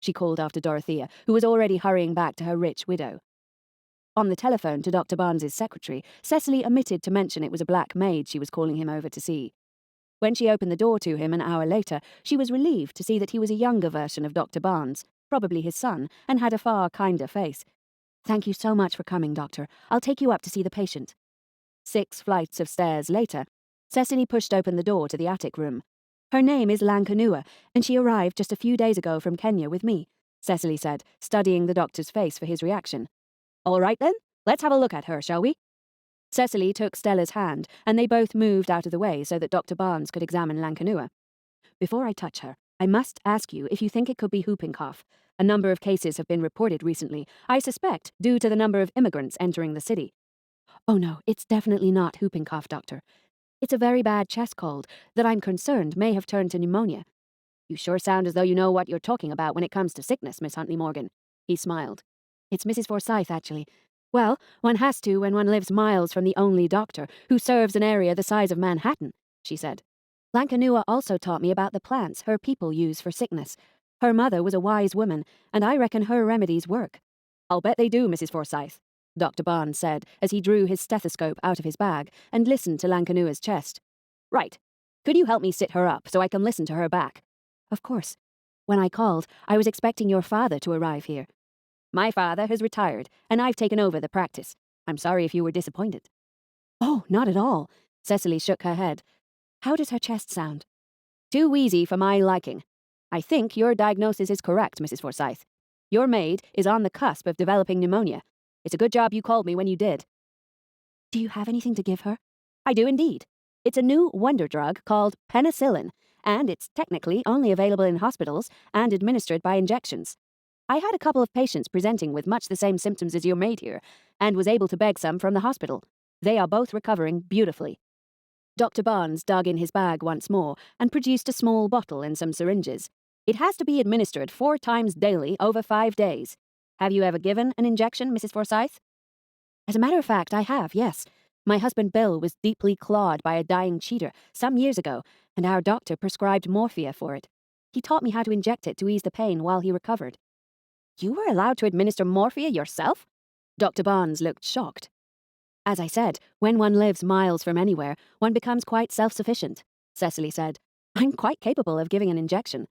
she called after Dorothea, who was already hurrying back to her rich widow. On the telephone to Dr. Barnes's secretary, Cecily omitted to mention it was a black maid she was calling him over to see. When she opened the door to him an hour later, she was relieved to see that he was a younger version of Dr. Barnes, probably his son, and had a far kinder face. "Thank you so much for coming, Doctor. I'll take you up to see the patient." 6 flights of stairs later, Cecily pushed open the door to the attic room. "Her name is Lankanua, and she arrived just a few days ago from Kenya with me," Cecily said, studying the doctor's face for his reaction. "All right then, let's have a look at her, shall we?" Cecily took Stella's hand, and they both moved out of the way so that Dr. Barnes could examine Lankanua. "Before I touch her, I must ask you if you think it could be whooping cough. A number of cases have been reported recently, I suspect due to the number of immigrants entering the city." "Oh no, it's definitely not whooping cough, Doctor. It's a very bad chest cold that I'm concerned may have turned to pneumonia." "You sure sound as though you know what you're talking about when it comes to sickness, Miss Huntley Morgan." He smiled. "It's Mrs. Forsyth, actually. Well, one has to when one lives miles from the only doctor who serves an area the size of Manhattan," she said. "Lankanua also taught me about the plants her people use for sickness. Her mother was a wise woman, and I reckon her remedies work." "I'll bet they do, Mrs. Forsyth," Dr. Barnes said as he drew his stethoscope out of his bag and listened to Lankanua's chest. "Right. Could you help me sit her up so I can listen to her back?" "Of course. When I called, I was expecting your father to arrive here." "My father has retired, and I've taken over the practice. I'm sorry if you were disappointed." "Oh, not at all." Cecily shook her head. "How does her chest sound?" "Too wheezy for my liking. I think your diagnosis is correct, Mrs. Forsyth. Your maid is on the cusp of developing pneumonia. It's a good job you called me when you did." "Do you have anything to give her?" "I do indeed. It's a new wonder drug called penicillin, and it's technically only available in hospitals and administered by injections. I had a couple of patients presenting with much the same symptoms as your maid here, and was able to beg some from the hospital. They are both recovering beautifully." Dr. Barnes dug in his bag once more and produced a small bottle and some syringes. "It has to be administered 4 times daily over 5 days. Have you ever given an injection, Mrs. Forsyth?" "As a matter of fact, I have, yes. My husband Bill was deeply clawed by a dying cheater some years ago, and our doctor prescribed morphia for it. He taught me how to inject it to ease the pain while he recovered." "You were allowed to administer morphia yourself?" Dr. Barnes looked shocked. "As I said, when one lives miles from anywhere, one becomes quite self-sufficient," Cecily said. "I'm quite capable of giving an injection."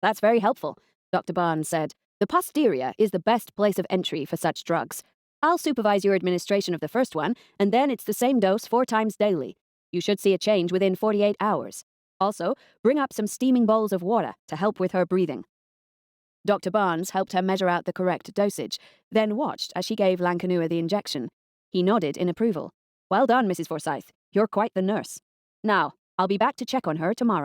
"That's very helpful," Dr. Barnes said. "The posterior is the best place of entry for such drugs. I'll supervise your administration of the first one, and then it's the same dose 4 times daily. You should see a change within 48 hours. Also, bring up some steaming bowls of water to help with her breathing." Dr. Barnes helped her measure out the correct dosage, then watched as she gave Lankanua the injection. He nodded in approval. "Well done, Mrs. Forsyth. You're quite the nurse. Now, I'll be back to check on her tomorrow."